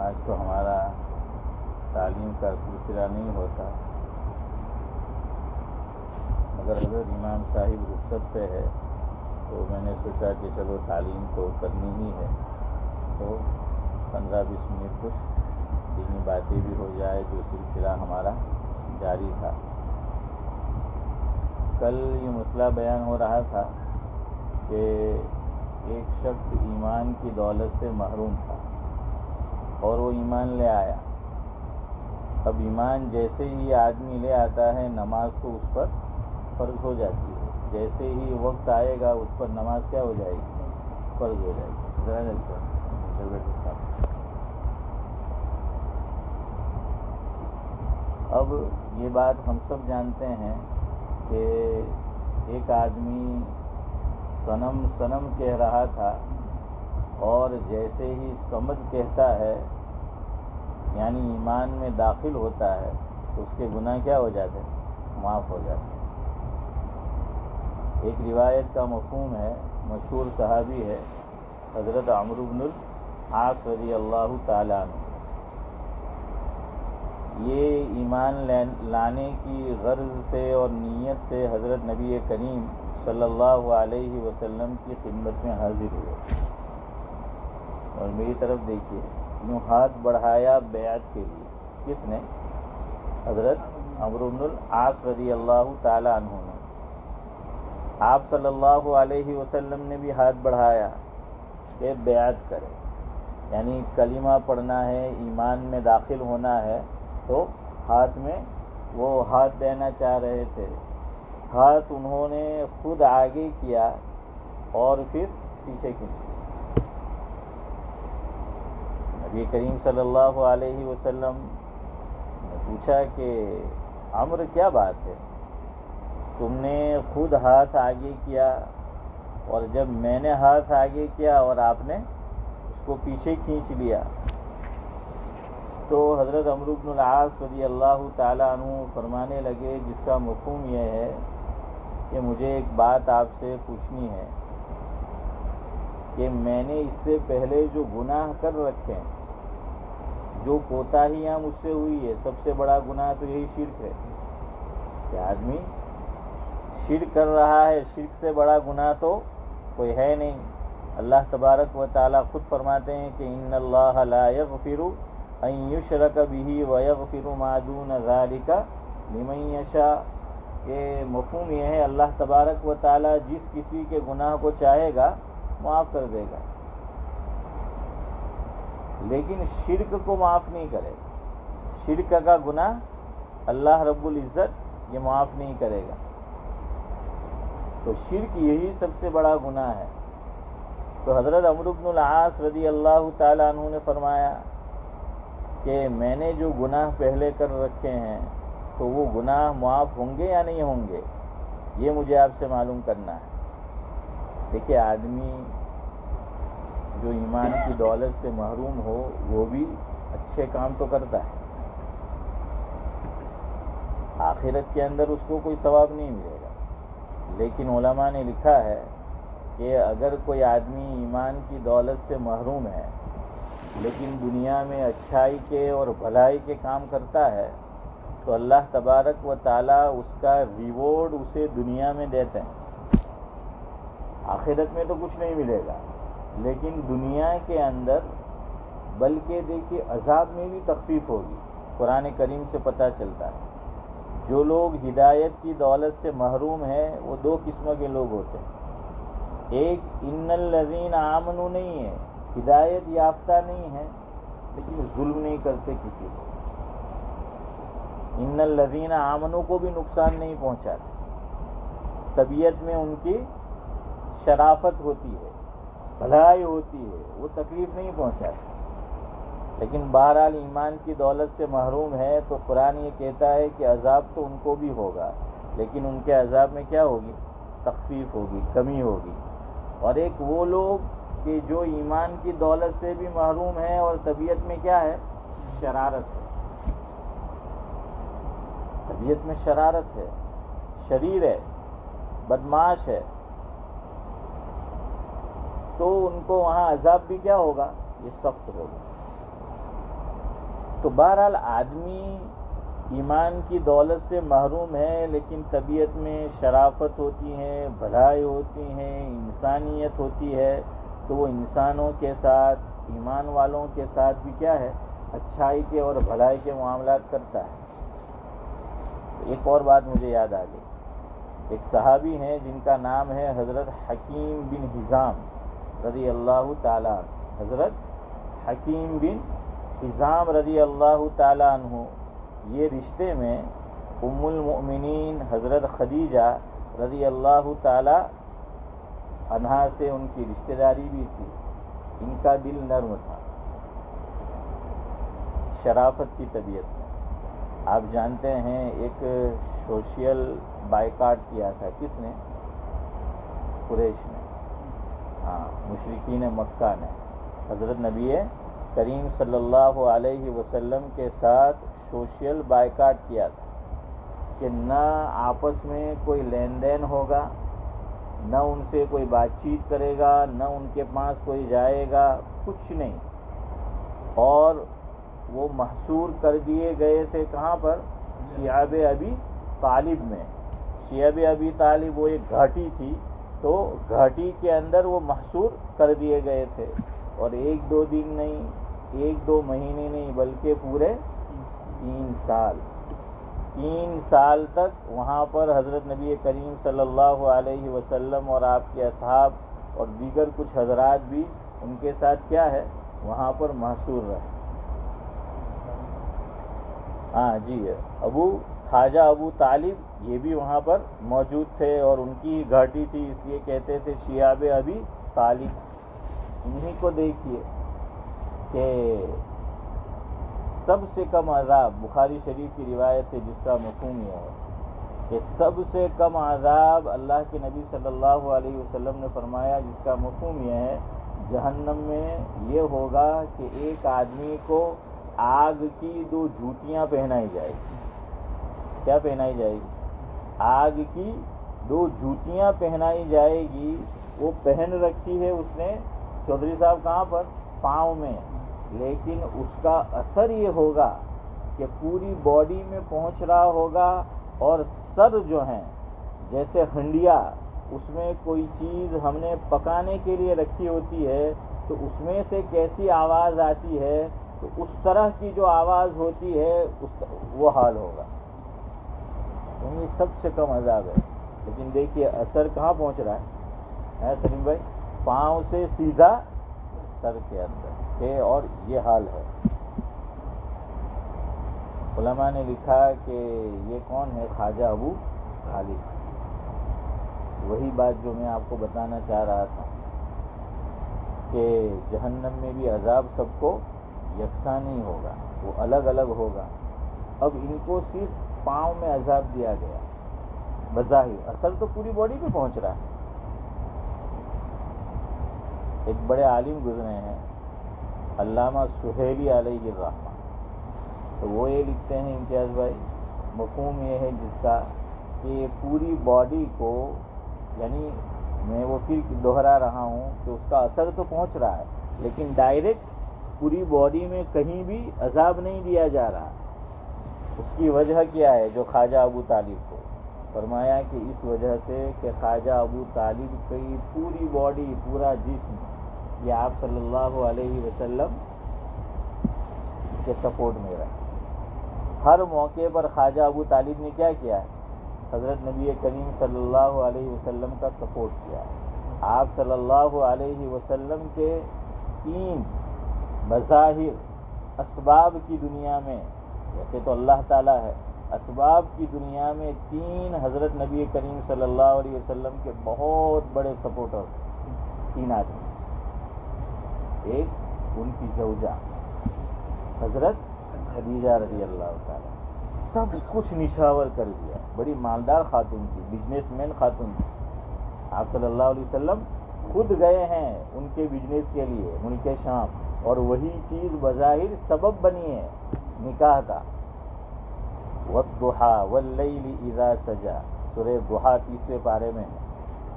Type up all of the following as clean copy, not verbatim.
آج تو ہمارا تعلیم کا سلسلہ نہیں ہوتا، مگر حضرت امام صاحب رخصت پہ ہے تو میں نے سوچا کہ چلو تعلیم تو کرنی ہی ہے، تو 15-20 منٹ کچھ دینی باتیں بھی ہو جائے، جو سلسلہ ہمارا جاری تھا۔ کل یہ مسئلہ بیان ہو رہا تھا کہ ایک شخص ایمان کی دولت سے محروم تھا اور وہ ایمان لے آیا۔ اب ایمان جیسے ہی آدمی لے آتا ہے، نماز تو اس پر فرض ہو جاتی ہے، جیسے ہی وقت آئے گا اس پر نماز کیا ہو جائے گی؟ فرض ہو جائے گی۔ اب یہ بات ہم سب جانتے ہیں کہ ایک آدمی صنم صنم کہہ رہا تھا، اور جیسے ہی سمجھ کہتا ہے یعنی ایمان میں داخل ہوتا ہے تو اس کے گناہ کیا ہو جاتے ہیں؟ معاف ہو جاتے ہیں۔ ایک روایت کا مفہوم ہے، مشہور صحابی ہے حضرت عمرو بن العاص رضی اللہ تعالیٰ عنہ۔ یہ ایمان لانے کی غرض سے اور نیت سے حضرت نبی کریم صلی اللہ علیہ وسلم کی خدمت میں حاضر ہوئے، اور میری طرف دیکھیے، یوں ہاتھ بڑھایا بیعت کے لیے۔ کس نے؟ حضرت عمرو بن العاص رضی اللہ تعالی عنہ نے۔ آپ صلی اللہ علیہ وسلم نے بھی ہاتھ بڑھایا کہ بیعت کرے، یعنی کلمہ پڑھنا ہے، ایمان میں داخل ہونا ہے، تو ہاتھ میں وہ ہاتھ دینا چاہ رہے تھے۔ ہاتھ انہوں نے خود آگے کیا اور پھر پیچھے کھینچا۔ نبی کریم صلی اللہ علیہ وسلم نے پوچھا کہ عمرو کیا بات ہے، تم نے خود ہاتھ آگے کیا اور جب میں نے ہاتھ آگے کیا اور آپ نے اس کو پیچھے کھینچ لیا؟ تو حضرت عمرو بن العاص رضی اللہ تعالیٰ عنہ فرمانے لگے، جس کا مفہوم یہ ہے کہ مجھے ایک بات آپ سے پوچھنی ہے کہ میں نے اس سے پہلے جو گناہ کر رکھے ہیں، جو کوتاہیاں مجھ سے ہوئی ہے، سب سے بڑا گناہ تو یہی شرک ہے کہ آدمی شرک کر رہا ہے۔ شرک سے بڑا گناہ تو کوئی ہے نہیں۔ اللہ تبارک و تعالیٰ خود فرماتے ہیں کہ ان اللہ لا یغفر ان یشرک بہ ویغفر ما دون ذلک لمن یشاء۔ یہ مفہوم یہ ہے، اللہ تبارک و تعالیٰ جس کسی کے گناہ کو چاہے گا معاف کر دے گا، لیکن شرک کو معاف نہیں کرے گا۔ شرک کا گناہ اللہ رب العزت یہ معاف نہیں کرے گا۔ تو شرک یہی سب سے بڑا گناہ ہے۔ تو حضرت عمرو بن العاص رضی اللہ تعالیٰ عنہ نے فرمایا کہ میں نے جو گناہ پہلے کر رکھے ہیں تو وہ گناہ معاف ہوں گے یا نہیں ہوں گے، یہ مجھے آپ سے معلوم کرنا ہے۔ دیکھیے، آدمی جو ایمان کی دولت سے محروم ہو وہ بھی اچھے کام تو کرتا ہے، آخرت کے اندر اس کو کوئی ثواب نہیں ملے گا، لیکن علماء نے لکھا ہے کہ اگر کوئی آدمی ایمان کی دولت سے محروم ہے لیکن دنیا میں اچھائی کے اور بھلائی کے کام کرتا ہے تو اللہ تبارک و تعالیٰ اس کا ریوارڈ اسے دنیا میں دیتے ہیں۔ آخرت میں تو کچھ نہیں ملے گا، لیکن دنیا کے اندر بلکہ دیکھیے عذاب میں بھی تخفیف ہوگی۔ قرآن کریم سے پتہ چلتا ہے جو لوگ ہدایت کی دولت سے محروم ہیں وہ دو قسم کے لوگ ہوتے ہیں۔ ایک ان الذین آمنوا نہیں ہے، ہدایت یافتہ نہیں ہے لیکن ظلم نہیں کرتے کسی کو۔ ان الذین آمنوا کو بھی نقصان نہیں پہنچاتے، طبیعت میں ان کی شرافت ہوتی ہے، بھلائی ہوتی ہے، وہ تکلیف نہیں پہنچاتے، لیکن بہرحال ایمان کی دولت سے محروم ہے تو قرآن یہ کہتا ہے کہ عذاب تو ان کو بھی ہوگا، لیکن ان کے عذاب میں کیا ہوگی؟ تخفیف ہوگی، کمی ہوگی۔ اور ایک وہ لوگ کہ جو ایمان کی دولت سے بھی محروم ہے اور طبیعت میں کیا ہے؟ شرارت ہے، طبیعت میں شرارت ہے، شریر ہے، بدمعاش ہے، تو ان کو وہاں عذاب بھی کیا ہوگا؟ یہ سخت ہوگا۔ تو بہرحال آدمی ایمان کی دولت سے محروم ہے، لیکن طبیعت میں شرافت ہوتی ہے، بھلائی ہوتی ہے، انسانیت ہوتی ہے، تو وہ انسانوں کے ساتھ، ایمان والوں کے ساتھ بھی کیا ہے، اچھائی کے اور بھلائی کے معاملات کرتا ہے۔ ایک اور بات مجھے یاد آ گئی، ایک صحابی ہیں جن کا نام ہے حضرت حکیم بن حزام رضی اللہ تعالیٰ عنہ۔ حضرت حکیم بن حزام رضی اللہ تعالیٰ عنہ، یہ رشتے میں ام المؤمنین حضرت خدیجہ رضی اللہ تعالیٰ عنہا سے ان کی رشتہ داری بھی تھی۔ ان کا دل نرم تھا، شرافت کی طبیعت میں۔ آپ جانتے ہیں ایک سوشل بائیکاٹ کیا تھا، کس نے؟ قریش نے، ہاں، مشرکین مکہ نے حضرت نبی کریم صلی اللہ علیہ وسلم کے ساتھ سوشل بائیکاٹ کیا تھا کہ نہ آپس میں کوئی لین دین ہوگا، نہ ان سے کوئی بات چیت کرے گا، نہ ان کے پاس کوئی جائے گا، کچھ نہیں۔ اور وہ محصور کر دیے گئے تھے کہاں پر؟ شعب ابی طالب میں۔ شعب ابی طالب وہ ایک گھاٹی تھی، تو گھاٹی کے اندر وہ محصور کر دیے گئے تھے، اور ایک دو دن نہیں، ایک دو مہینے نہیں، بلکہ پورے 3 سال تک وہاں پر حضرت نبی کریم صلی اللہ علیہ وسلم اور آپ کے اصحاب اور دیگر کچھ حضرات بھی ان کے ساتھ کیا ہے، وہاں پر محصور رہے۔ ہاں جی، خواجہ ابو طالب یہ بھی وہاں پر موجود تھے، اور ان کی گھاٹی تھی، اس لیے کہتے تھے شعب ابی طالب۔ انہی کو دیکھیے کہ سب سے کم عذاب، بخاری شریف کی روایت ہے جس کا مفہوم یہ ہے کہ سب سے کم عذاب اللہ کے نبی صلی اللہ علیہ وسلم نے فرمایا، جس کا مفہوم یہ ہے جہنم میں یہ ہوگا کہ ایک آدمی کو آگ کی 2 جوتیاں پہنائی جائے گی۔ کیا پہنائی جائے گی؟ آگ کی 2 جوتیاں پہنائی جائے گی۔ وہ پہن رکھی ہے اس نے چودھری صاحب کہاں پر؟ پاؤں میں، لیکن اس کا اثر یہ ہوگا کہ پوری باڈی میں پہنچ رہا ہوگا، اور سر جو ہیں جیسے ہنڈیا، اس میں کوئی چیز ہم نے پکانے کے لیے رکھی ہوتی ہے تو اس میں سے کیسی آواز آتی ہے، تو اس طرح کی جو آواز ہوتی ہے وہ حال ہوگا۔ یہ سب سے کم عذاب ہے، لیکن دیکھیے اثر کہاں پہنچ رہا ہے سلیم بھائی؟ پاؤں سے سیدھا سر کے اندر ہے، اور یہ حال ہے۔ علماء نے لکھا کہ یہ کون ہے؟ خواجہ ابو طالب۔ وہی بات جو میں آپ کو بتانا چاہ رہا تھا کہ جہنم میں بھی عذاب سب کو یکساں نہیں ہوگا، وہ الگ الگ ہوگا۔ اب ان کو صرف پاؤں میں عذاب دیا گیا، بظاہر اثر تو پوری باڈی پہ پہنچ رہا ہے۔ ایک بڑے عالم گزرے ہیں علامہ سہیلی علیہ الرحمہ، تو وہ یہ لکھتے ہیں امتیاز بھائی، مفہوم یہ ہے جس کا کہ پوری باڈی کو، یعنی میں وہ پھر دہرا رہا ہوں کہ اس کا اثر تو پہنچ رہا ہے، لیکن ڈائریکٹ پوری باڈی میں کہیں بھی عذاب نہیں دیا جا رہا۔ اس کی وجہ کیا ہے؟ جو خواجہ ابو طالب کو فرمایا کہ اس وجہ سے کہ خواجہ ابو طالب کی پوری باڈی، پورا جسم یہ آپ صلی اللہ علیہ وسلم کے سپورٹ میں رہا۔ ہر موقع پر خواجہ ابو طالب نے کیا کیا ہے؟ حضرت نبی کریم صلی اللہ علیہ وسلم کا سپورٹ کیا۔ آپ صلی اللہ علیہ وسلم کے 3 بظاہر اسباب کی دنیا میں، ویسے تو اللہ تعالیٰ ہے، اسباب کی دنیا میں 3 حضرت نبی کریم صلی اللہ علیہ وسلم کے بہت بڑے سپورٹر، 3 آدمی۔ ایک ان کی زوجہ حضرت خدیجہ رضی اللہ تعالیٰ، سب کچھ نشاور کر دیا، بڑی مالدار خاتون تھی، بزنس مین خاتون تھی۔ آپ صلی اللہ علیہ وسلم خود گئے ہیں ان کے بزنس کے لیے ملک شام، اور وہی چیز بظاہر سبب بنی ہے نکاح کا۔ والضحیٰ واللیل اذا سجا، سورہ ضحیٰ 30ویں پارے میں ہے،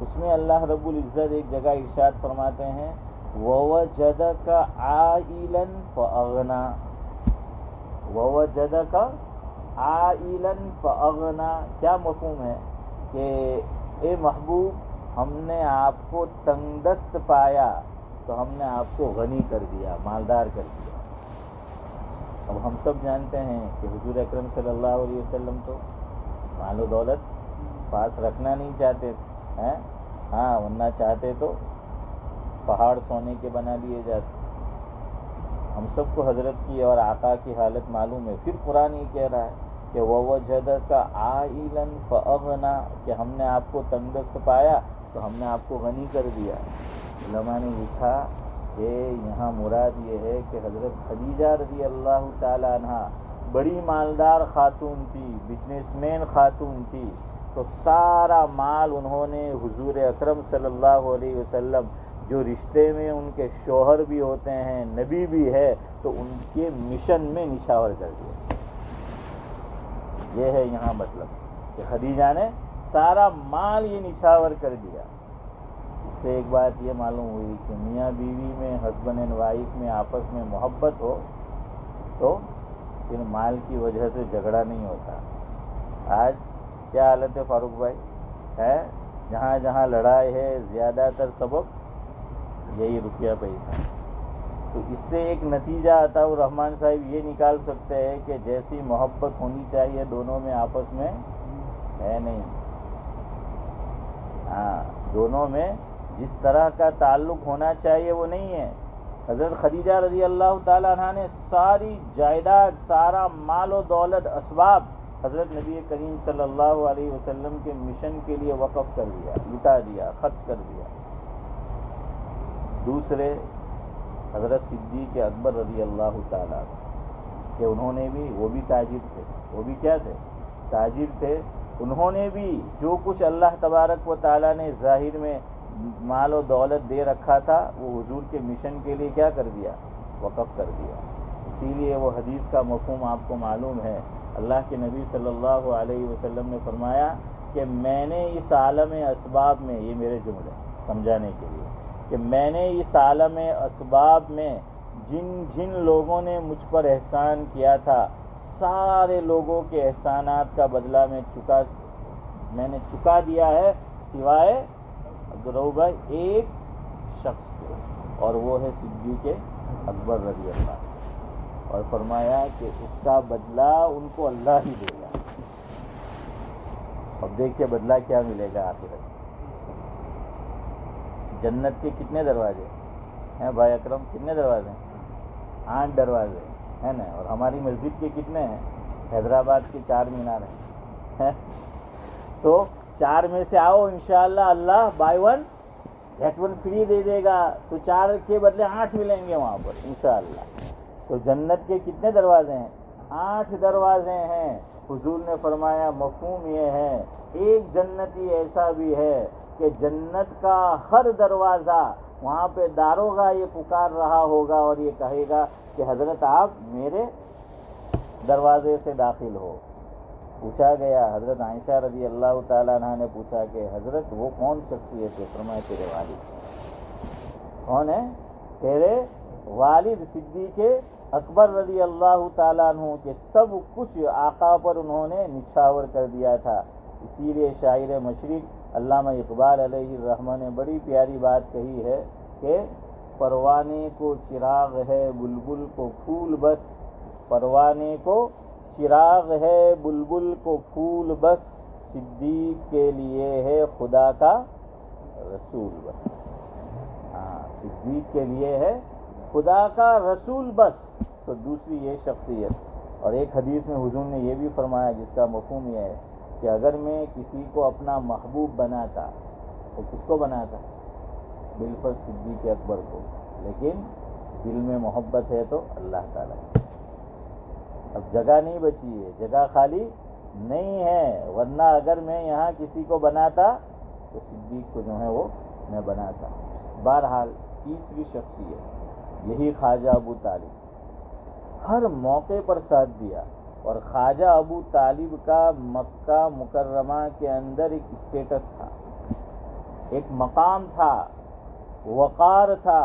اس میں اللہ رب العزت ایک جگہ ارشاد فرماتے ہیں وَوَجَدَكَ عَائِلًا فَأَغْنَىٰ، ووجدک عائلا فاغنا، کیا مفہوم ہے کہ اے محبوب ہم نے آپ کو تنگ دست پایا تو ہم نے آپ کو غنی کر دیا، مالدار کر دیا۔ اب ہم سب جانتے ہیں کہ حضور اکرم صلی اللہ علیہ وسلم تو مال و دولت پاس رکھنا نہیں چاہتے تھے، ہاں ورنہ چاہتے تو پہاڑ سونے کے بنا لیے جاتے۔ ہم سب کو حضرت کی اور آقا کی حالت معلوم ہے، پھر قرآن یہ کہہ رہا ہے کہ وَوَجَدَكَ عَائِلًا فَأَغْنَا، کہ ہم نے آپ کو تنگ دست پایا تو ہم نے آپ کو غنی کر دیا۔ علماء نے لکھا کہ یہاں مراد یہ ہے کہ حضرت خدیجہ رضی اللہ تعالی عنہ بڑی مالدار خاتون تھی، بزنس مین خاتون تھی، تو سارا مال انہوں نے حضور اکرم صلی اللہ علیہ وسلم جو رشتے میں ان کے شوہر بھی ہوتے ہیں، نبی بھی ہے، تو ان کے مشن میں نشاور کر دیا۔ یہ ہے یہاں مطلب کہ خدیجہ نے سارا مال یہ نشاور کر دیا۔ اس سے ایک بات یہ معلوم ہوئی کہ میاں بیوی میں، ہسبینڈ اینڈ وائف میں آپس میں محبت ہو تو پھر مال کی وجہ سے جھگڑا نہیں ہوتا۔ آج کیا حالت ہے فاروق بھائی؟ ہے جہاں جہاں لڑائی ہے زیادہ تر سبب یہی روپیہ پیسہ۔ تو اس سے ایک نتیجہ آتا ہے، رحمان صاحب یہ نکال سکتے ہیں کہ جیسی محبت ہونی چاہیے دونوں میں آپس میں ہے نہیں، ہاں دونوں میں جس طرح کا تعلق ہونا چاہیے وہ نہیں ہے۔ حضرت خدیجہ رضی اللہ تعالیٰ عنہ نے ساری جائیداد، سارا مال و دولت، اسباب حضرت نبی کریم صلی اللہ علیہ وسلم کے مشن کے لیے وقف کر دیا، لٹا دیا، خرچ کر دیا۔ دوسرے حضرت صدیق اکبر رضی اللہ تعالیٰ کہ انہوں نے بھی، وہ بھی تاجر تھے، وہ بھی کیا تھے؟ تاجر تھے۔ انہوں نے بھی جو کچھ اللہ تبارک و تعالیٰ نے ظاہر میں مال و دولت دے رکھا تھا وہ حضور کے مشن کے لیے کیا کر دیا؟ وقف کر دیا۔ اسی لیے وہ حدیث کا مفہوم آپ کو معلوم ہے، اللہ کے نبی صلی اللہ علیہ وسلم نے فرمایا کہ میں نے اس عالم اسباب میں، یہ میرے جملے سمجھانے کے لیے، کہ میں نے اس عالم اسباب میں جن جن لوگوں نے مجھ پر احسان کیا تھا سارے لوگوں کے احسانات کا بدلہ میں نے چکا دیا ہے، سوائے عبدالرؤف بھائی ایک شخص کے، اور وہ ہے صدیق اکبر رضی اللہ، اور فرمایا کہ اس کا بدلہ ان کو اللہ ہی دے گا۔ اب دیکھیے بدلہ کیا ملے گا آخرت۔ جنت کے کتنے دروازے ہیں بھائی اکرم؟ کتنے دروازے ہیں؟ 8 دروازے ہیں نا، اور ہماری مسجد کے کتنے ہیں؟ حیدرآباد کے 4 مینار ہیں، تو 4 میں سے آؤ انشاءاللہ اللہ بائی 1 گیٹ 1 فری دے دے گا، تو 4 کے بدلے 8 ملیں گے وہاں پر انشاءاللہ۔ تو جنت کے کتنے دروازے ہیں؟ 8 دروازے ہیں۔ حضور نے فرمایا مفہوم یہ ہے، ایک جنتی ایسا بھی ہے کہ جنت کا ہر دروازہ وہاں پہ داروغہ یہ پکار رہا ہوگا اور یہ کہے گا کہ حضرت آپ میرے دروازے سے داخل ہو۔ پوچھا گیا، حضرت عائشہ رضی اللہ تعالیٰ عنہ نے پوچھا کہ حضرت وہ کون شخصیت ہے؟ فرمایا تیرے والد۔ کون ہے؟ تیرے والد صدیق اکبر رضی اللہ تعالیٰ عنہ کے سب کچھ آقا پر انہوں نے نچھاور کر دیا تھا۔ اسی لیے شاعر مشرق علامہ اقبال علیہ الرحمہ نے بڑی پیاری بات کہی ہے کہ پروانے کو چراغ ہے بلبل کو پھول بس، پروانے کو چراغ ہے بلبل کو پھول بس، صدیق کے لیے ہے خدا کا رسول بس۔ ہاں صدیق کے لیے ہے خدا کا رسول بس۔ تو دوسری یہ شخصیت، اور ایک حدیث میں حضور نے یہ بھی فرمایا جس کا مفہوم یہ ہے کہ اگر میں کسی کو اپنا محبوب بناتا تو کس کو بناتا؟ بالفرض صدیق اکبر کو، لیکن دل میں محبت ہے تو اللہ تعالیٰ کی۔ اب جگہ نہیں بچی ہے، جگہ خالی نہیں ہے، ورنہ اگر میں یہاں کسی کو بناتا تو صدیق کو جو ہے وہ میں بناتا۔ بہرحال تیسری شخصیت یہی خواجہ ابو طالب، ہر موقع پر ساتھ دیا، اور خواجہ ابو طالب کا مکہ مکرمہ کے اندر ایک اسٹیٹس تھا، ایک مقام تھا، وقار تھا،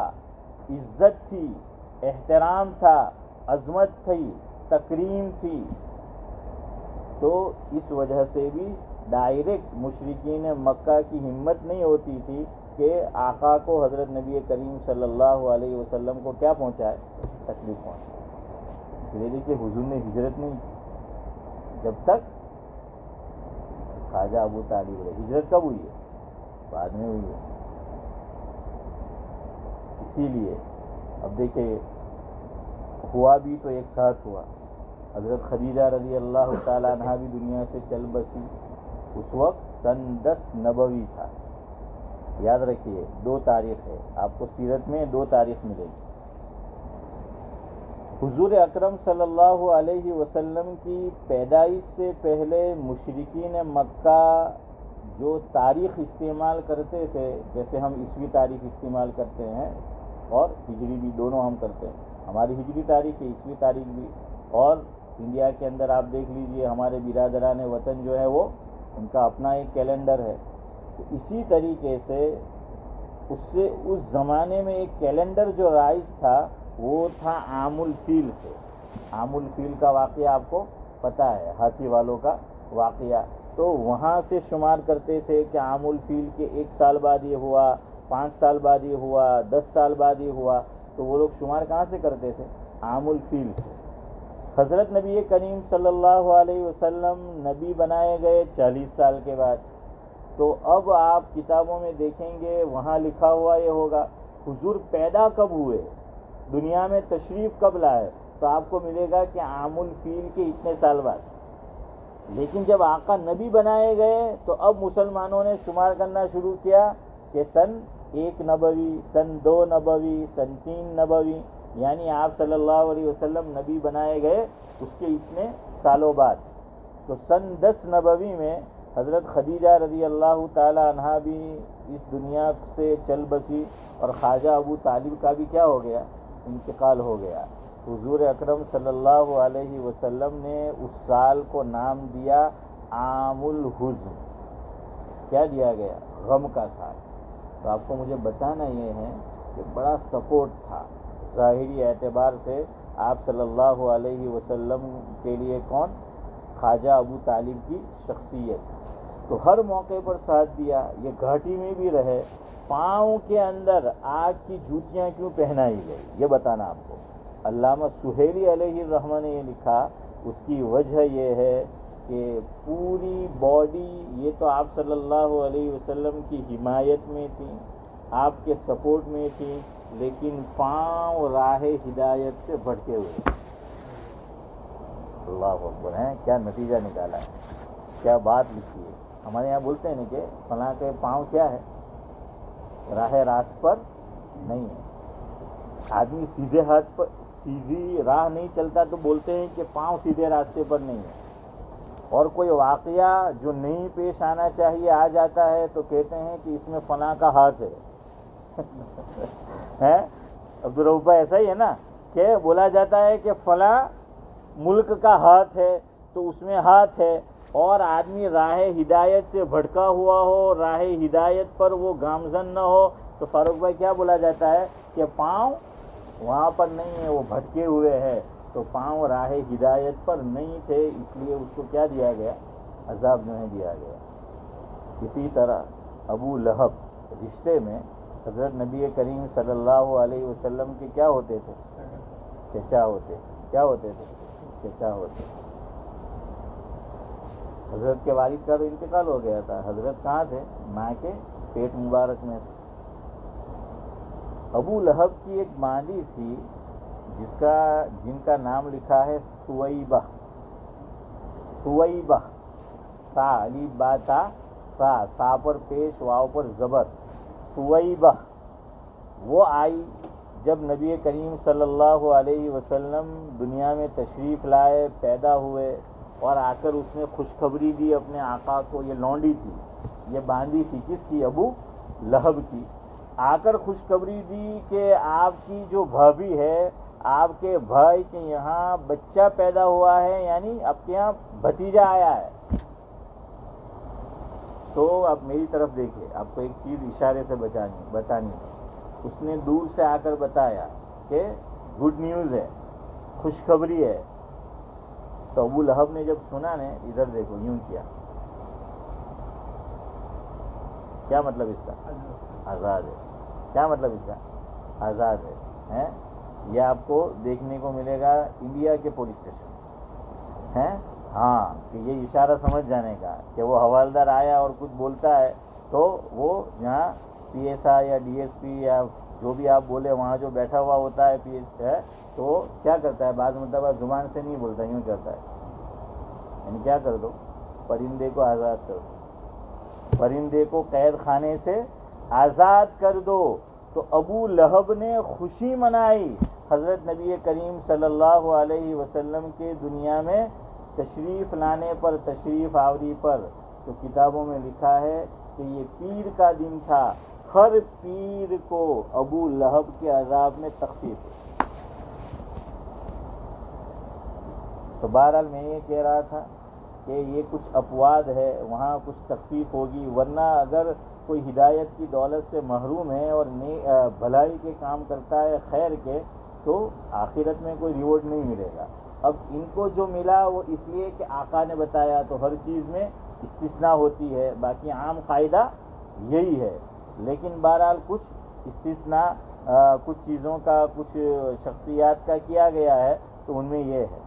عزت تھی، احترام تھا، عظمت تھی، تکریم تھی، تو اس وجہ سے بھی ڈائریکٹ مشرکین مکہ کی ہمت نہیں ہوتی تھی کہ آقا کو حضرت نبی کریم صلی اللہ علیہ وسلم کو کیا پہنچائے، تکلیف پہنچائے. اس لیے کہ حضور نے ہجرت نہیں کی جب تک خواجہ ابو طالب رہے. ہجرت کب ہوئی ہے؟ بعد میں ہوئی ہے. اسی لیے اب دیکھیں ہوا بھی تو ایک ساتھ ہوا. حضرت خدیجہ رضی اللہ تعالیٰ عنہ بھی دنیا سے چل بسی. اس وقت سن 10 نبوی تھا. یاد رکھیے 2 تاریخ ہے، آپ کو سیرت میں 2 تاریخ ملے گی. حضور اکرم صلی اللہ علیہ وسلم کی پیدائش سے پہلے مشرکین مکہ جو تاریخ استعمال کرتے تھے، جیسے ہم عیسوی تاریخ استعمال کرتے ہیں اور ہجری بھی، دونوں ہم کرتے ہیں. ہماری ہجری تاریخ ہے، عیسوی تاریخ بھی. اور انڈیا کے اندر آپ دیکھ لیجئے ہمارے برادران وطن جو ہے وہ ان کا اپنا ایک کیلنڈر ہے. تو اسی طریقے سے اس زمانے میں ایک کیلنڈر جو رائج تھا وہ تھا عام الفیل سے. عام الفیل کا واقعہ آپ کو پتہ ہے، ہاتھی والوں کا واقعہ. تو وہاں سے شمار کرتے تھے کہ عام الفیل کے 1 سال بعد یہ ہوا، 5 سال بعد یہ ہوا، 10 سال بعد یہ ہوا. تو وہ لوگ شمار کہاں سے کرتے تھے؟ عام الفیل سے. حضرت نبی کریم صلی اللہ علیہ وسلم نبی بنائے گئے 40 سال کے بعد. تو اب آپ کتابوں میں دیکھیں گے وہاں لکھا ہوا یہ ہوگا حضور پیدا کب ہوئے، دنیا میں تشریف کب لائے، تو آپ کو ملے گا کہ عام الفیل کے اتنے سال بعد. لیکن جب آقا نبی بنائے گئے تو اب مسلمانوں نے شمار کرنا شروع کیا کہ سن 1 نبوی، سن 2 نبوی، سن 3 نبوی، یعنی آپ صلی اللہ علیہ وسلم نبی بنائے گئے اس کے اتنے سالوں بعد. تو سن 10 نبوی میں حضرت خدیجہ رضی اللہ تعالی عنہا بھی اس دنیا سے چل بسی اور خواجہ ابو طالب کا بھی کیا ہو گیا، انتقال ہو گیا. حضور اکرم صلی اللہ علیہ وسلم نے اس سال کو نام دیا عام الحزن. کیا دیا گیا؟ غم کا سال. تو آپ کو مجھے بتانا یہ ہے کہ بڑا سپورٹ تھا ظاہری اعتبار سے آپ صلی اللہ علیہ وسلم کے لیے کون؟ خواجہ ابو طالب کی شخصیت. تو ہر موقع پر ساتھ دیا. یہ گھاٹی میں بھی رہے. پاؤں کے اندر آگ کی جوتیاں کیوں پہنائی گئی یہ بتانا آپ کو. علامہ سہیلی علیہ الرحمہ نے یہ لکھا، اس کی وجہ یہ ہے کہ پوری باڈی یہ تو آپ صلی اللہ علیہ وسلم کی حمایت میں تھی، آپ کے سپورٹ میں تھی، لیکن پاؤں راہ ہدایت سے بھٹکے ہوئے. اللہ اکبر ہیں، کیا نتیجہ نکالا ہے، کیا بات لکھی ہے. ہمارے یہاں بولتے ہیں نا کہ فلاں کے پاؤں کیا ہے، راہ راست پر نہیں ہے. آدمی سیدھے ہاتھ پر سیدھی راہ نہیں چلتا تو بولتے ہیں کہ پاؤں سیدھے راستے پر نہیں ہے. اور کوئی واقعہ جو نہیں پیش آنا چاہیے آ جاتا ہے تو کہتے ہیں کہ اس میں فلاں کا ہاتھ ہے. عبدالرؤف ایسا ہی ہے نا کہ بولا جاتا ہے کہ فلاں ملک کا ہاتھ ہے تو اس میں ہاتھ ہے، اور آدمی راہ ہدایت سے بھٹکا ہوا ہو، راہ ہدایت پر وہ گامزن نہ ہو تو فاروق بھائی کیا بولا جاتا ہے کہ پاؤں وہاں پر نہیں ہے، وہ بھٹکے ہوئے ہے. تو پاؤں راہ ہدایت پر نہیں تھے، اس لیے اس کو کیا دیا گیا، عذاب نہیں دیا گیا. اسی طرح ابو لہب رشتے میں حضرت نبی کریم صلی اللہ علیہ وسلم کے کیا ہوتے تھے، چچا ہوتے. کیا ہوتے تھے؟ چچا ہوتے. حضرت کے والد کا تو انتقال ہو گیا تھا. حضرت کہاں تھے؟ ماں کے پیٹ مبارک میں تھے. ابو لہب کی ایک مالی تھی جن کا نام لکھا ہے ثویبہ. ثویبہ، سا الف با تا سا پر پیش واو پر زبر. ثویبہ وہ آئی جب نبی کریم صلی اللہ علیہ وسلم دنیا میں تشریف لائے، پیدا ہوئے، اور آ کر اس نے خوشخبری دی اپنے آقا کو. یہ لونڈی تھی، یہ باندھی تھی کس کی؟ ابو لہب کی. آ کر خوشخبری دی کہ آپ کی جو بھابھی ہے، آپ کے بھائی کے یہاں بچہ پیدا ہوا ہے، یعنی آپ کے یہاں بھتیجا آیا ہے. تو آپ میری طرف دیکھیے، آپ کو ایک چیز اشارے سے بتانی ہے. اس نے دور سے آ کر بتایا کہ گڈ نیوز ہے، خوشخبری ہے. تو ابو لہب نے جب سنا نے ادھر دیکھو یوں کیا، کیا مطلب اس کا؟ آزاد ہے. کیا مطلب اس کا؟ آزاد ہے. یہ آپ کو دیکھنے کو ملے گا انڈیا کے پولیس اسٹیشن ہیں. ہاں، کہ یہ اشارہ سمجھ جانے کا کہ وہ حوالدار آیا اور کچھ بولتا ہے تو وہ یہاں پی ایس آئی یا ڈی ایس پی یا جو بھی آپ بولے وہاں جو بیٹھا ہوا ہوتا ہے پی ایس ہے تو وہ کیا کرتا ہے، بعض مرتبہ زبان سے نہیں بولتا، یوں کرتا ہے، یعنی کیا کر دو، پرندے کو آزاد کر دو، پرندے کو قید خانے سے آزاد کر دو. تو ابو لہب نے خوشی منائی حضرت نبی کریم صلی اللہ علیہ وسلم کے دنیا میں تشریف لانے پر، تشریف آوری پر. تو کتابوں میں لکھا ہے کہ یہ پیر کا دن تھا، ہر پیر کو ابو لہب کے عذاب میں تخفیف ہے. تو بہرحال میں یہ کہہ رہا تھا کہ یہ کچھ اپواد ہے، وہاں کچھ تخفیف ہوگی، ورنہ اگر کوئی ہدایت کی دولت سے محروم ہے اور بھلائی کے کام کرتا ہے خیر کے، تو آخرت میں کوئی ریوارڈ نہیں ملے گا. اب ان کو جو ملا وہ اس لیے کہ آقا نے بتایا، تو ہر چیز میں استثناء ہوتی ہے، باقی عام قاعدہ یہی ہے. لیکن بہرحال کچھ استثناء کچھ چیزوں کا، کچھ شخصیات کا کیا گیا ہے، تو ان میں یہ ہے.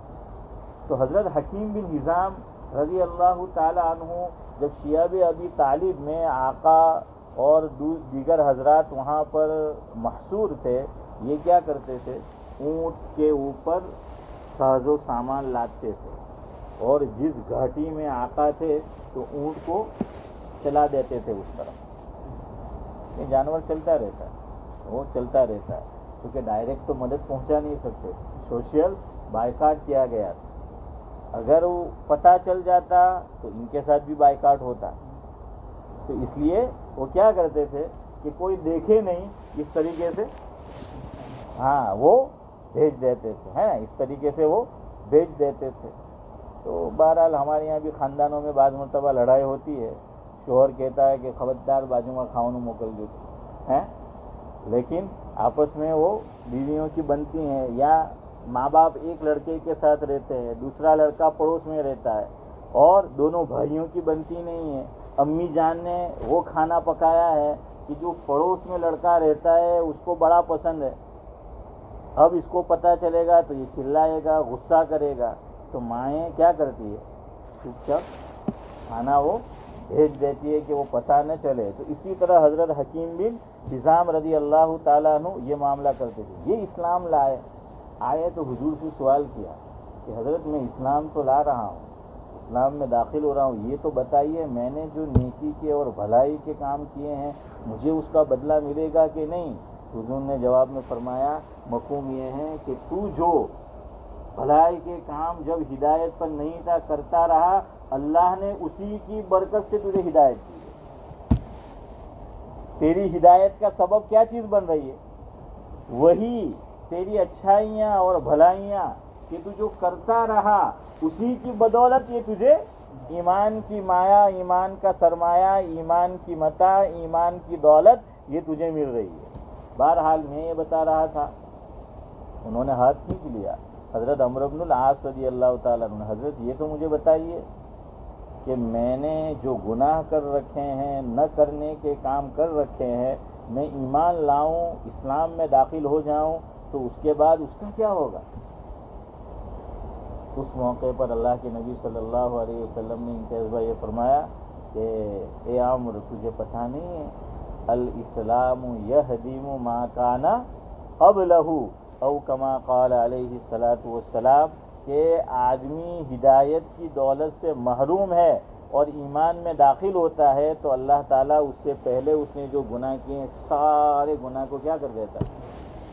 تو حضرت حکیم بن ہزام رضی اللہ تعالی عنہ جب شیاب ابی طالب میں آقا اور دیگر حضرات وہاں پر محصور تھے، یہ کیا کرتے تھے، اونٹ کے اوپر ساز و سامان لاتے تھے اور جس گھاٹی میں آقا تھے تو اونٹ کو چلا دیتے تھے اس طرف. یہ جانور چلتا رہتا ہے، وہ چلتا رہتا ہے، کیونکہ ڈائریکٹ تو مدد پہنچا نہیں سکتے، سوشل بائیکاٹ کیا گیا تھا. اگر وہ پتہ چل جاتا تو ان کے ساتھ بھی بائیکاٹ ہوتا. تو اس لیے وہ کیا کرتے تھے کہ کوئی دیکھے نہیں، اس طریقے سے ہاں وہ بھیج دیتے تھے، ہے نا، اس طریقے سے وہ بھیج دیتے تھے. تو بہرحال ہمارے یہاں بھی خاندانوں میں بعض مرتبہ لڑائی ہوتی ہے، شوہر کہتا ہے کہ خبردار بازو میں کھاؤں موکل دیتے ہیں، لیکن آپس میں وہ بیویوں کی بنتی ہیں، یا ماں باپ ایک لڑکے کے ساتھ رہتے ہیں، دوسرا لڑکا پڑوس میں رہتا ہے اور دونوں بھائیوں کی بنتی نہیں ہے. امی جان نے وہ کھانا پکایا ہے کہ جو پڑوس میں لڑکا رہتا ہے اس کو بڑا پسند ہے. اب اس کو پتہ چلے گا تو یہ چلائے گا، غصہ کرے گا. تو مائیں کیا کرتی ہے، چپ چاپ کھانا وہ بھیج دیتی ہے کہ وہ پتہ نہ چلے. تو اسی طرح حضرت حکیم بن ہزام رضی اللہ تعالیٰ عنہ یہ معاملہ کرتے تھے. یہ اسلام لائے آئے تو حضور سے سوال کیا کہ حضرت میں اسلام تو لا رہا ہوں، اسلام میں داخل ہو رہا ہوں، یہ تو بتائیے میں نے جو نیکی کے اور بھلائی کے کام کیے ہیں مجھے اس کا بدلہ ملے گا کہ نہیں؟ حضور نے جواب میں فرمایا مفہوم یہ ہے کہ تو جو بھلائی کے کام جب ہدایت پر نہیں تھا کرتا رہا، اللہ نے اسی کی برکت سے تجھے ہدایت دی. تیری ہدایت کا سبب کیا چیز بن رہی ہے؟ وہی تیری اچھائیاں اور بھلائیاں کہ تو جو کرتا رہا اسی کی بدولت یہ تجھے ایمان کی مایا، ایمان کا سرمایہ، ایمان کی متاع، ایمان کی دولت یہ تجھے مل رہی ہے. بہرحال میں یہ بتا رہا تھا، انہوں نے ہاتھ کھینچ لیا حضرت عمرو بن العاص رضی اللہ تعالیٰ عنہ. حضرت یہ تو مجھے بتائیے کہ میں نے جو گناہ کر رکھے ہیں، نہ کرنے کے کام کر رکھے ہیں، میں ایمان لاؤں، اسلام میں داخل ہو جاؤں تو اس کے بعد اس کا کیا ہوگا؟ اس موقع پر اللہ کے نبی صلی اللہ علیہ وسلم نے ان کے عزبہ یہ فرمایا کہ اے عمرو تجھے پتہ نہیں ہے، الاسلام یہدم ما کان قبلہ او کما قال علیہ الصلاۃ والسلام، کہ آدمی ہدایت کی دولت سے محروم ہے اور ایمان میں داخل ہوتا ہے تو اللہ تعالیٰ اس سے پہلے اس نے جو گناہ کیے ہیں سارے گناہ کو کیا کر دیتا ہے،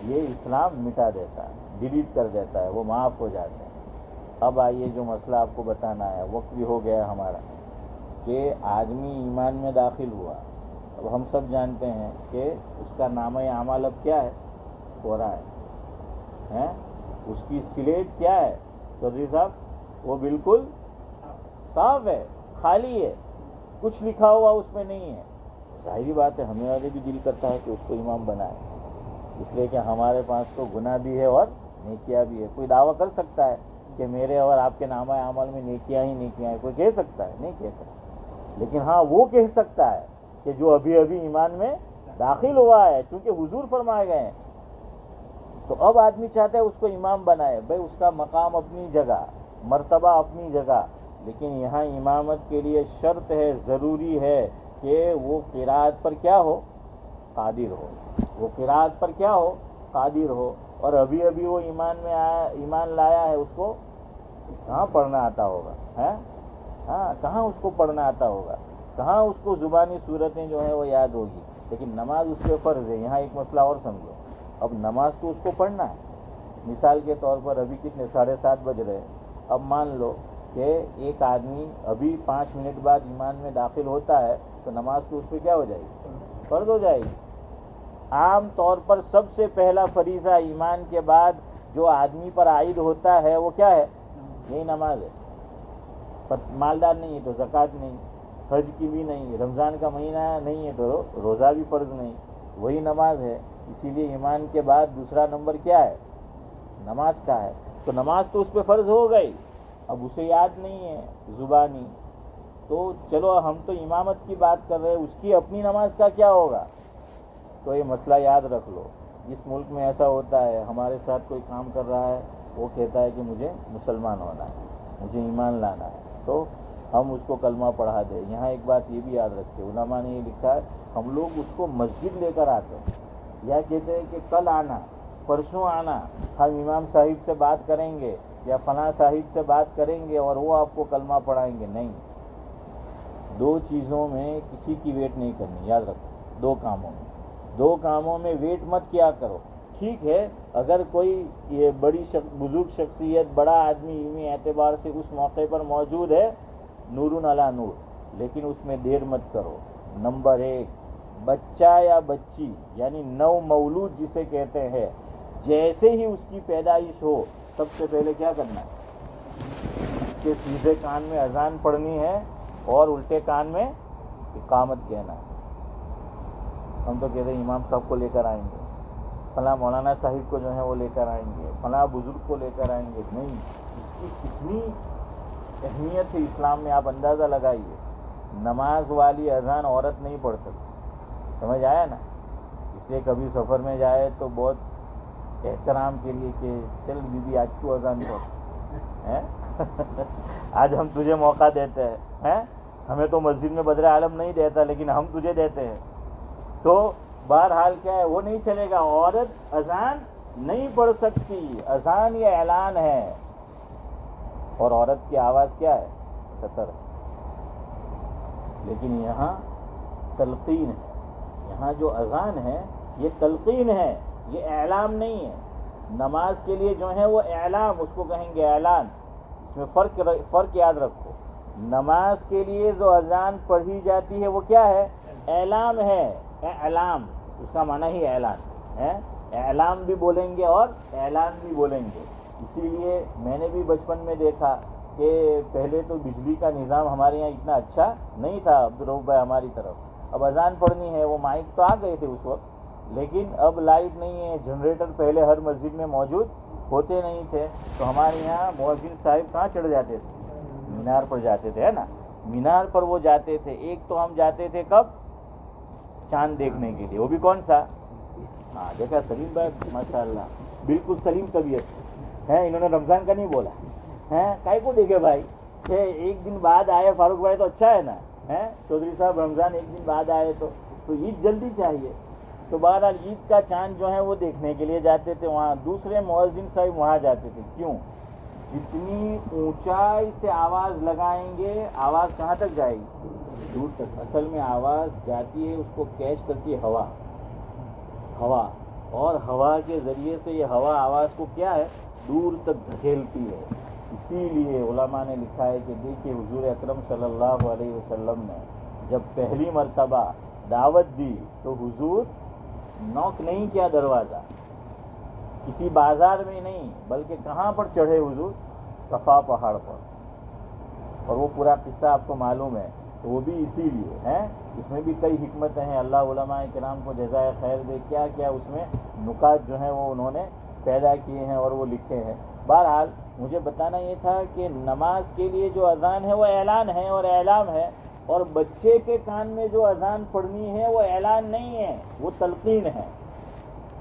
یہ اسلام مٹا دیتا ہے، ڈیلیٹ کر دیتا ہے، وہ معاف ہو جاتے ہیں. اب آئیے جو مسئلہ آپ کو بتانا ہے، وقت بھی ہو گیا ہمارا، کہ آدمی ایمان میں داخل ہوا. اب ہم سب جانتے ہیں کہ اس کا نامہ اعمال اب کیا ہے، کوڑا ہے، اس کی سلیٹ کیا ہے چودھری صاحب، وہ بالکل صاف ہے، خالی ہے، کچھ لکھا ہوا اس میں نہیں ہے. ظاہری بات ہے ہمیں والے بھی دل کرتا ہے کہ اس کو امام بنائے، اس لیے کہ ہمارے پاس تو گناہ بھی ہے اور نیکیاں بھی ہے. کوئی دعویٰ کر سکتا ہے کہ میرے اور آپ کے نامہ اعمال میں نیکیاں ہی نیکیاں ہیں. کوئی کہہ سکتا ہے؟ نہیں کہہ سکتا. لیکن ہاں وہ کہہ سکتا ہے کہ جو ابھی ابھی ایمان میں داخل ہوا ہے، چونکہ حضور فرمائے گئے ہیں. تو اب آدمی چاہتا ہے اس کو امام بنائے. بھائی اس کا مقام اپنی جگہ، مرتبہ اپنی جگہ، لیکن یہاں امامت کے لیے شرط ہے، ضروری ہے کہ وہ قرات پر کیا ہو؟ قادر ہو. وہ قرات پر کیا ہو؟ قادر ہو. اور ابھی ابھی وہ ایمان میں آیا، ایمان لایا ہے، اس کو کہاں پڑھنا آتا ہوگا؟ ہاں، کہاں اس کو پڑھنا آتا ہوگا؟ کہاں اس کو زبانی صورتیں جو ہیں وہ یاد ہوگی؟ لیکن نماز اس پہ فرض ہے. یہاں ایک مسئلہ اور سمجھو. اب نماز تو اس کو پڑھنا ہے. مثال کے طور پر ابھی کتنے 7:30 بج رہے ہیں. اب مان لو کہ ایک آدمی ابھی 5 منٹ بعد ایمان میں داخل ہوتا ہے تو نماز تو اس پہ کیا ہو جائے گی؟ فرض ہو جائے گی. عام طور پر سب سے پہلا فریضہ ایمان کے بعد جو آدمی پر عائد ہوتا ہے وہ کیا ہے؟ یہی نماز ہے. مالدار نہیں ہے تو زکوٰۃ نہیں، حج کی بھی نہیں، رمضان کا مہینہ نہیں ہے تو روزہ بھی فرض نہیں، وہی نماز ہے. اسی لیے ایمان کے بعد دوسرا نمبر کیا ہے؟ نماز کا ہے. تو نماز تو اس پہ فرض ہو گئی. اب اسے یاد نہیں ہے زبانی، تو چلو ہم تو امامت کی بات کر رہے ہیں، اس کی اپنی نماز کا کیا ہوگا؟ تو یہ مسئلہ یاد رکھ لو. جس ملک میں ایسا ہوتا ہے، ہمارے ساتھ کوئی کام کر رہا ہے، وہ کہتا ہے کہ مجھے مسلمان ہونا ہے، مجھے ایمان لانا ہے، تو ہم اس کو کلمہ پڑھا دیں. یہاں ایک بات یہ بھی یاد رکھتے، علماء نے یہ لکھا ہے، ہم لوگ اس کو مسجد لے کر آتے ہیں، یا کہتے ہیں کہ کل آنا، پرسوں آنا، ہم امام صاحب سے بات کریں گے یا فلاں صاحب سے بات کریں گے اور وہ آپ کو کلمہ پڑھائیں گے. نہیں، دو چیزوں میں کسی کی ویٹ نہیں کرنی. یاد رکھو، دو کاموں میں ویٹ مت کیا کرو. ٹھیک ہے، اگر کوئی یہ بڑی بزرگ شخصیت، بڑا آدمی علمی اعتبار سے اس موقع پر موجود ہے، نور علی نور، لیکن اس میں دیر مت کرو. نمبر 1، بچہ یا بچی یعنی نو مولود جسے کہتے ہیں، جیسے ہی اس کی پیدائش ہو سب سے پہلے کیا کرنا ہے؟ اس کے سیدھے کان میں اذان پڑھنی ہے اور الٹے کان میں اقامت کہنا ہے. ہم تو کہتے ہیں امام صاحب کو لے کر آئیں گے، فلاں مولانا صاحب کو جو ہے وہ لے کر آئیں گے، فلاں بزرگ کو لے کر آئیں گے. نہیں، اس کی کتنی اہمیت ہے اسلام میں آپ اندازہ لگائیے. نماز والی اذان عورت نہیں پڑھ سکتی. سمجھ آیا نا؟ اس لیے کبھی سفر میں جائے تو بہت احترام کے لیے کہ چل بی بی آج تو اذان پڑھ، آج ہم تجھے موقع دیتے ہیں. ہمیں تو مسجد میں بدر عالم نہیں دیتا، لیکن ہم تجھے دیتے ہیں. تو بہرحال کیا ہے، وہ نہیں چلے گا. عورت اذان نہیں پڑھ سکتی. اذان یہ اعلان ہے، اور عورت کی آواز کیا ہے؟ سطر. لیکن یہاں تلقین ہے. یہاں جو اذان ہے یہ تلقین ہے، یہ اعلام نہیں ہے. نماز کے لیے جو ہے وہ اعلام، اس کو کہیں گے اعلان. اس میں فرق یاد رکھو. نماز کے لیے جو اذان پڑھی جاتی ہے وہ کیا ہے؟ اعلام ہے. اعلام اس کا معنی ہی اعلان ہے. اعلام بھی بولیں گے اور اعلان بھی بولیں گے. اسی لیے میں نے بھی بچپن میں دیکھا کہ پہلے تو بجلی کا نظام ہمارے یہاں اتنا اچھا نہیں تھا عبدالرؤف بھائی ہماری طرف. اب اذان پڑھنی ہے، وہ مائک تو آ گئے تھے اس وقت، لیکن اب لائٹ نہیں ہے. جنریٹر پہلے ہر مسجد میں موجود ہوتے نہیں تھے، تو ہمارے یہاں مؤذن صاحب کہاں چڑھ جاتے تھے؟ مینار پر جاتے تھے، ہے نا؟ مینار پر وہ جاتے تھے. ایک تو ہم جاتے تھے کب؟ چاند دیکھنے کے لیے. وہ بھی کون سا؟ ہاں دیکھا سلیم بھائی، ماشاءاللہ بالکل سلیم طبیعت ہے. انہوں نے رمضان کا نہیں بولا ہے. کائی کو دیکھے بھائی، ایک دن بعد آئے فاروق بھائی تو اچھا ہے نا. چودھری صاحب رمضان ایک دن بعد آئے تو عید جلدی چاہیے. تو بہرحال عید کا چاند جو ہے وہ دیکھنے کے لیے جاتے تھے وہاں. دوسرے مؤذن صاحب وہاں جاتے تھے. کیوں؟ جتنی اونچائی سے آواز لگائیں گے آواز کہاں تک جائے گی؟ دور تک. اصل میں آواز جاتی ہے، اس کو کیچ کرتی ہے ہوا، اور ہوا کے ذریعے سے یہ ہوا آواز کو کیا ہے؟ دور تک دھکیلتی ہے. اسی لیے علماء نے لکھا ہے کہ دیکھیے حضور اکرم صلی اللہ علیہ وسلم نے جب پہلی مرتبہ دعوت دی تو حضور نوک نہیں کیا دروازہ، کسی بازار میں نہیں، بلکہ کہاں پر چڑھے حضور؟ صفا پہاڑ پر. اور وہ پورا قصہ آپ کو معلوم ہے. تو وہ بھی اسی لیے ہے. اس میں بھی کئی حکمتیں ہیں. اللہ علماء کرام کو جزائے خیر دے. کیا کیا اس میں نکات جو ہیں وہ انہوں نے پیدا کیے ہیں اور وہ لکھے ہیں. بہرحال مجھے بتانا یہ تھا کہ نماز کے لیے جو اذان ہے وہ اعلان ہے اور اعلام ہے، اور بچے کے کان میں جو اذان پڑھنی ہے وہ اعلان نہیں ہے، وہ تلقین ہے۔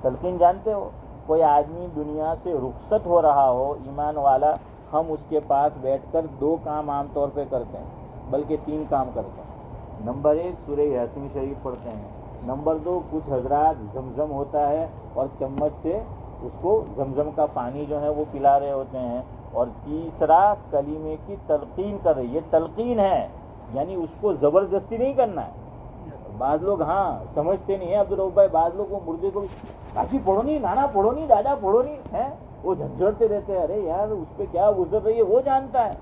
تلقین جانتے ہو؟ کوئی آدمی دنیا سے رخصت ہو رہا ہو ایمان والا، ہم اس کے پاس بیٹھ کر 2 کام عام طور پہ کرتے ہیں، بلکہ 3 کام کرتے ہیں۔ نمبر 1 سورہ یاسین شریف پڑھتے ہیں، نمبر 2 کچھ حضرات زمزم ہوتا ہے اور چمچ سے اس کو زمزم کا پانی جو ہے وہ پلا رہے ہوتے ہیں، اور تیسرا کلمے کی تلقین کر رہے۔ یہ تلقین ہے، یعنی اس کو زبردستی نہیں کرنا ہے۔ بعض لوگ سمجھتے نہیں ہیں عبدالرؤف بھائی، بعض لوگ وہ مردے کو باجی پڑھو نہیں، نانا پڑھو نہیں، دادا پڑھو نہیں ہے، وہ جھنجھڑتے رہتے ہیں۔ ارے یار اس پہ کیا گزر رہی ہے وہ جانتا ہے،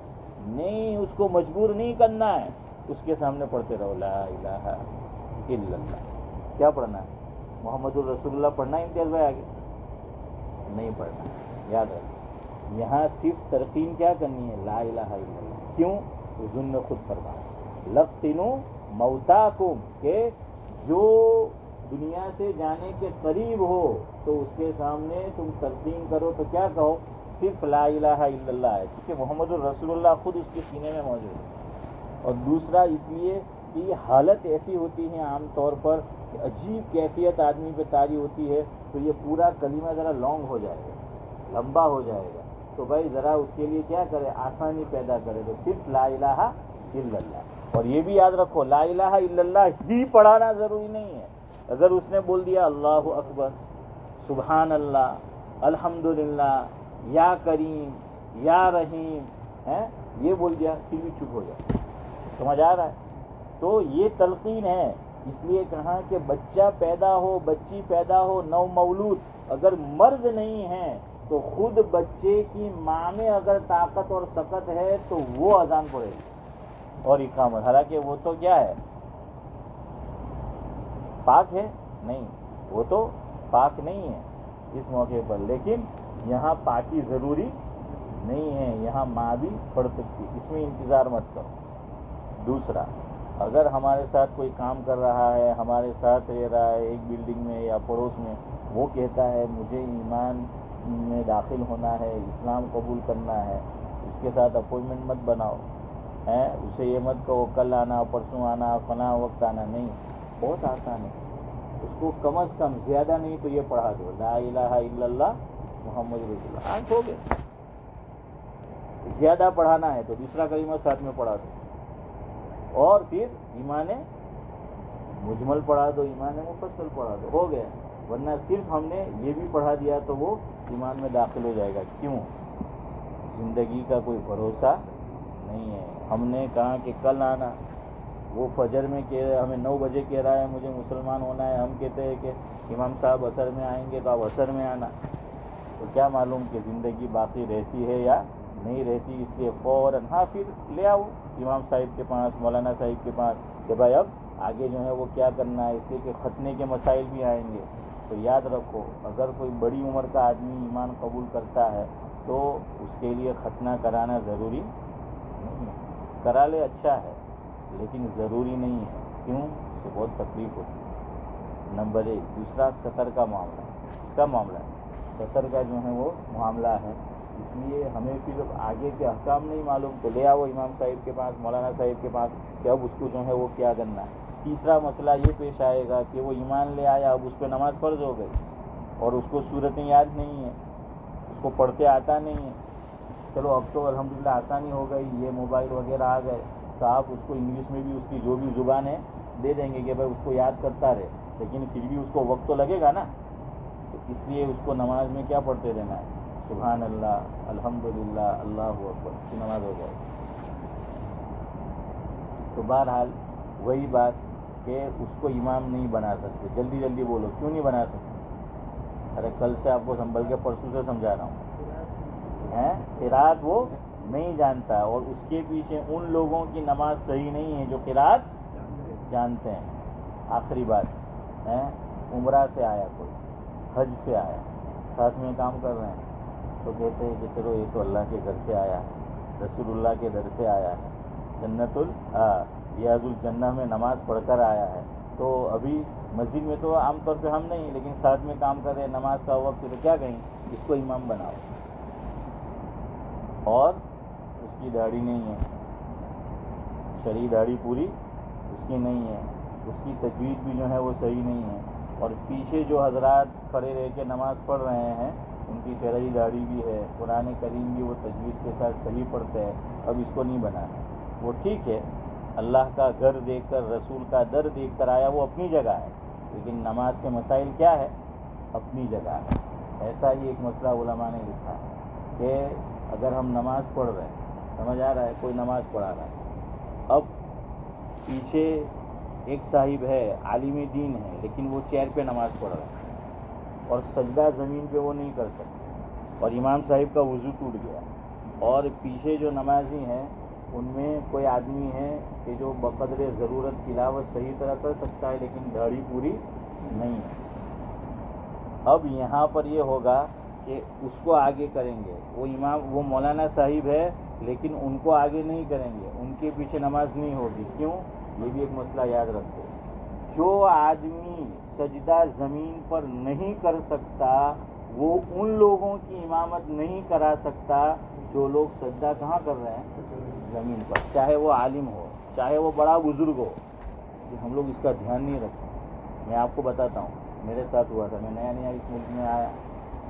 نہیں اس کو مجبور نہیں کرنا ہے، اس کے سامنے پڑھتے رہو لا الہ الا اللہ۔ کیا پڑھنا ہے؟ محمد الرسول اللہ پڑھنا ہے امتیاز بھائی؟ آگے نہیں پڑھنا، یاد رکھ، یہاں صرف ترقیم کیا کرنی ہے؟ لا الہ الا اللہ۔ کیوں؟ حضور نے خود فرمایا لقنوا موتاکم، کہ جو دنیا سے جانے کے قریب ہو تو اس کے سامنے تم تلقین کرو تو کیا کہو؟ صرف لا الہ الا اللہ ہے، کیونکہ محمد الرسول اللہ خود اس کے سینے میں موجود ہے۔ اور دوسرا اس لیے کہ یہ حالت ایسی ہوتی ہے عام طور پر کہ عجیب کیفیت آدمی پہ طاری ہوتی ہے، تو یہ پورا کلمہ ذرا لانگ ہو جائے گا، لمبا ہو جائے گا، تو بھائی ذرا اس کے لیے کیا کرے؟ آسانی پیدا کرے، تو صرف لا الہ الا اللہ۔ اور یہ بھی یاد رکھو لا الہ الا اللہ ہی پڑھانا ضروری نہیں ہے۔ اگر اس نے بول دیا اللہ اکبر، سبحان اللہ، الحمدللہ، یا کریم، یا رحیم، یہ بول دیا، پھر بھی چپ ہو جائے، سمجھ آ رہا ہے؟ تو یہ تلقین ہے۔ اس لیے کہا کہ بچہ پیدا ہو، بچی پیدا ہو، نو مولود اگر مرد نہیں ہے تو خود بچے کی ماں میں اگر طاقت اور سکت ہے تو وہ اذان پڑھے گی اور اقامت، حالانکہ وہ تو کیا ہے؟ پاک ہے نہیں، وہ تو پاک نہیں ہے اس موقع پر، لیکن یہاں پاکی ضروری نہیں ہے، یہاں ماں بھی پڑھ سکتی، اس میں انتظار مت کرو۔ دوسرا، اگر ہمارے ساتھ کوئی کام کر رہا ہے، ہمارے ساتھ رہ رہا ہے ایک بلڈنگ میں یا پڑوس میں، وہ کہتا ہے مجھے ایمان میں داخل ہونا ہے، اسلام قبول کرنا ہے، اس کے ساتھ اپوائنٹمنٹ مت بناؤ، اسے یہ مت کہو کل آنا، پرسوں آنا، فلاں وقت آنا، نہیں، بہت آسان ہے۔ اس کو کم از کم زیادہ نہیں تو یہ پڑھا دو لا الہ الا اللہ محمد رسول اللہ، آج ہو گئے۔ زیادہ پڑھانا ہے تو دوسرا کلمہ ساتھ میں پڑھا دو، اور پھر ایمان مجمل پڑھا دو، ایمان مفصل پڑھا دو، ہو گیا۔ ورنہ صرف ہم نے یہ بھی پڑھا دیا تو وہ ایمان میں داخل ہو جائے گا۔ کیوں؟ زندگی کا کوئی بھروسہ نہیں ہے۔ ہم نے کہا کہ کل آنا، وہ فجر میں ہمیں 9 بجے کہہ رہا ہے مجھے مسلمان ہونا ہے، ہم کہتے ہیں کہ امام صاحب عصر میں آئیں گے تو آپ عصر میں آنا، تو کیا معلوم کہ زندگی باقی رہتی ہے یا نہیں رہتی، اس لیے فوراً پھر لے آؤ امام صاحب کے پاس، مولانا صاحب کے پاس کہ بھائی اب آگے جو ہے وہ کیا کرنا ہے، اس لیے کہ ختنے کے مسائل بھی آئیں گے۔ تو یاد رکھو اگر کوئی بڑی عمر کا آدمی ایمان قبول کرتا ہے تو اس کے لیے ختنہ کرانا ضروری نہیں ہے، کرا لے اچھا ہے لیکن ضروری نہیں ہے۔ کیوں؟ اس سے بہت تکلیف ہوتی ہے، نمبر 1۔ دوسرا سطر کا معاملہ، اس کا معاملہ ہے، سطر کا جو ہے وہ معاملہ ہے، اس لیے ہمیں پھر آگے کے احکام نہیں معلوم تو لے آؤ امام صاحب کے پاس، مولانا صاحب کے پاس کہ اب اس کو جو ہے وہ کیا کرنا ہے۔ تیسرا مسئلہ یہ پیش آئے گا کہ وہ ایمان لے آیا، اب اس پہ نماز فرض ہو گئی اور اس کو صورتیں یاد نہیں ہیں، اس کو پڑھتے آتا نہیں ہے۔ چلو اب تو الحمدللہ آسانی ہو گئی، یہ موبائل وغیرہ آ گئے تو آپ اس کو انگلش میں بھی اس کی جو بھی زبان ہے دے دیں گے کہ بھائی اس کو یاد کرتا رہے، لیکن پھر بھی اس کو وقت تو لگے گا نا، تو اس لیے اس کو نماز میں کیا پڑھتے رہنا ہے؟ سبحان اللہ، الحمدللہ، اللہ اکبر، اس کی نماز ہو جائے۔ تو بہرحال وہی بات کہ اس کو امام نہیں بنا سکتے۔ جلدی جلدی بولو، کیوں نہیں بنا سکتے؟ ارے کل سے آپ کو سنبھل کے پرسوں سے سمجھا رہا ہوں، قرات وہ نہیں جانتا، اور اس کے پیچھے ان لوگوں کی نماز صحیح نہیں ہے جو قرات جانتے ہیں۔ آخری بات، عمرہ سے آیا کوئی، حج سے آیا، ساتھ میں کام کر رہے ہیں تو کہتے ہیں کہ چلو یہ تو اللہ کے گھر سے آیا ہے، رسول اللہ کے در سے آیا ہے، جنت ریاض الجنہ میں نماز پڑھ کر آیا ہے، تو ابھی مسجد میں تو عام طور پہ ہم نہیں، لیکن ساتھ میں کام کر رہے ہیں، نماز کا وقت تو کیا کہیں اس کو امام بناؤ۔ اور اس کی داڑھی نہیں ہے، شرعی داڑھی پوری اس کی نہیں ہے، اس کی تجوید بھی جو ہے وہ صحیح نہیں ہے، اور پیچھے جو حضرات کھڑے رہ کے نماز پڑھ رہے ہیں ان کی شرعی داڑھی بھی ہے، قرآن کریم بھی وہ تجوید کے ساتھ صحیح پڑھتے ہیں، اب اس کو نہیں بنانا۔ وہ ٹھیک ہے، اللہ کا گھر دیکھ کر، رسول کا در دیکھ کر آیا، وہ اپنی جگہ ہے، لیکن نماز کے مسائل کیا ہے؟ اپنی جگہ ہے۔ ایسا ہی ایک مسئلہ علماء نے لکھا ہے کہ اگر ہم نماز پڑھ رہے ہیں، سمجھ آ رہا ہے، کوئی نماز پڑھا رہا ہے، اب پیچھے ایک صاحب ہے، عالم دین ہے، لیکن وہ چیئر پہ نماز پڑھ رہا ہے اور سجدہ زمین پہ وہ نہیں کر سکتے، اور امام صاحب کا وضو ٹوٹ گیا، اور پیچھے جو نمازی ہیں ان میں کوئی آدمی ہے کہ جو بقدر ضرورت تلاوت صحیح طرح کر سکتا ہے لیکن داڑھی پوری نہیں ہے۔ اب یہاں پر یہ ہوگا کہ اس کو آگے کریں گے، وہ امام، وہ مولانا صاحب ہے لیکن ان کو آگے نہیں کریں گے، ان کے پیچھے نماز نہیں ہوگی۔ کیوں؟ یہ بھی ایک مسئلہ یاد رکھو۔ جو آدمی سجدہ زمین پر نہیں کر سکتا وہ ان لوگوں کی امامت نہیں کرا سکتا جو لوگ سجدہ کہاں کر رہے ہیں؟ زمین پر، چاہے وہ عالم ہو، چاہے وہ بڑا بزرگ ہو۔ ہم لوگ اس کا دھیان نہیں رکھتے۔ میں آپ کو بتاتا ہوں، میرے ساتھ ہوا تھا، میں نیا نیا اس ملک میں آیا،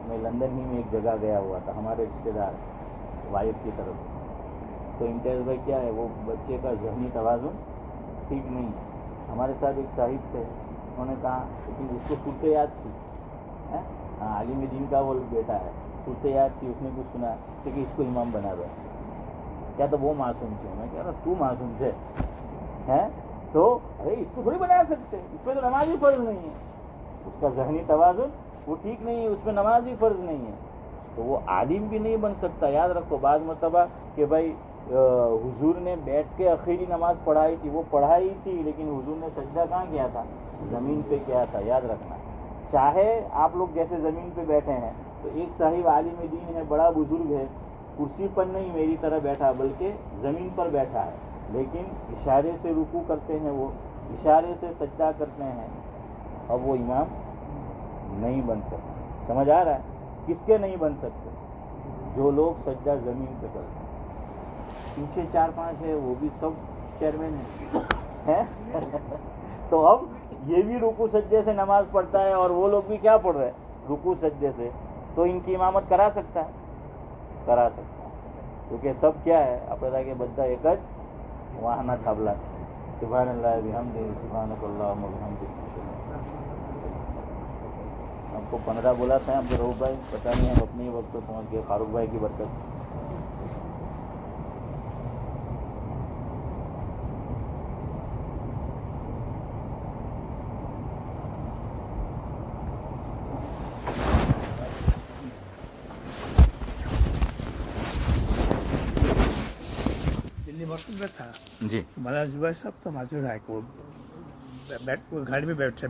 میں لندن ہی میں ایک جگہ گیا ہوا تھا، ہمارے رشتے دار وائف کی طرف سے۔ تو امتیاز بھائی کیا ہے، وہ بچے کا ذہنی توازن ٹھیک نہیں ہے۔ ہمارے ساتھ ایک صاحب تھے، انہوں نے کہا، لیکن اس کو صورت یاد تھی، ہاں عالم دین کا وہ بیٹا ہے، صورت یاد تھی، اس نے کچھ سنا کہ اس کو امام بنا دو۔ کیا تو وہ معصوم تھے؟ میں کہہ رہا تو معصوم تھے ہیں تو ارے اس کو تھوڑی بنا سکتے، اس پہ تو نماز ہی فرض نہیں ہے، اس کا ذہنی توازن وہ ٹھیک نہیں ہے، اس پہ نماز ہی فرض نہیں ہے، تو وہ عالم بھی نہیں بن سکتا۔ یاد رکھو، بعض مرتبہ کہ بھائی حضور نے بیٹھ کے اخیری نماز پڑھائی تھی، وہ پڑھائی تھی لیکن حضور نے سجدہ کہاں کیا تھا؟ زمین پہ کیا تھا، یاد رکھنا۔ چاہے آپ لوگ جیسے زمین پہ بیٹھے ہیں، تو ایک صاحب عالم دین ہے، بڑا بزرگ ہے، کرسی پر نہیں میری طرح بیٹھا بلکہ زمین پر بیٹھا ہے، لیکن اشارے سے رکوع کرتے ہیں، وہ اشارے سے سجدہ کرتے ہیں، اب وہ امام نہیں بن سکتے۔ سمجھ آ رہا ہے؟ کس کے نہیں بن سکتے؟ جو لوگ سجدہ زمین پہ کرتے ہیں۔ پیچھے 4-5 ہے، وہ بھی سب چیئرمین ہیں تو اب یہ بھی رکوع سجدے سے نماز پڑھتا ہے اور وہ لوگ بھی کیا پڑھ رہے ہیں؟ رکوع سجدے سے، تو ان کی امامت کرا سکتا ہے؟ کرا سکتا ہے، کیونکہ سب کیا ہے، اپنا کہ بدہ ایک وہاں نہ چھابلا۔ سبحان اللہ بحمدہ، سبحانک اللہم وبحمدک۔ ہم کو 15 بولا تھا عبد الرؤف بھائی، پتہ نہیں ہم اپنے وقت پہ پہنچ گئے، فاروق بھائی کی برکت سے۔ دلی مرکز میں تھا جی مولانا زبیر صاحب تو معذور ہے کہ وہ گاڑی میں بیٹھا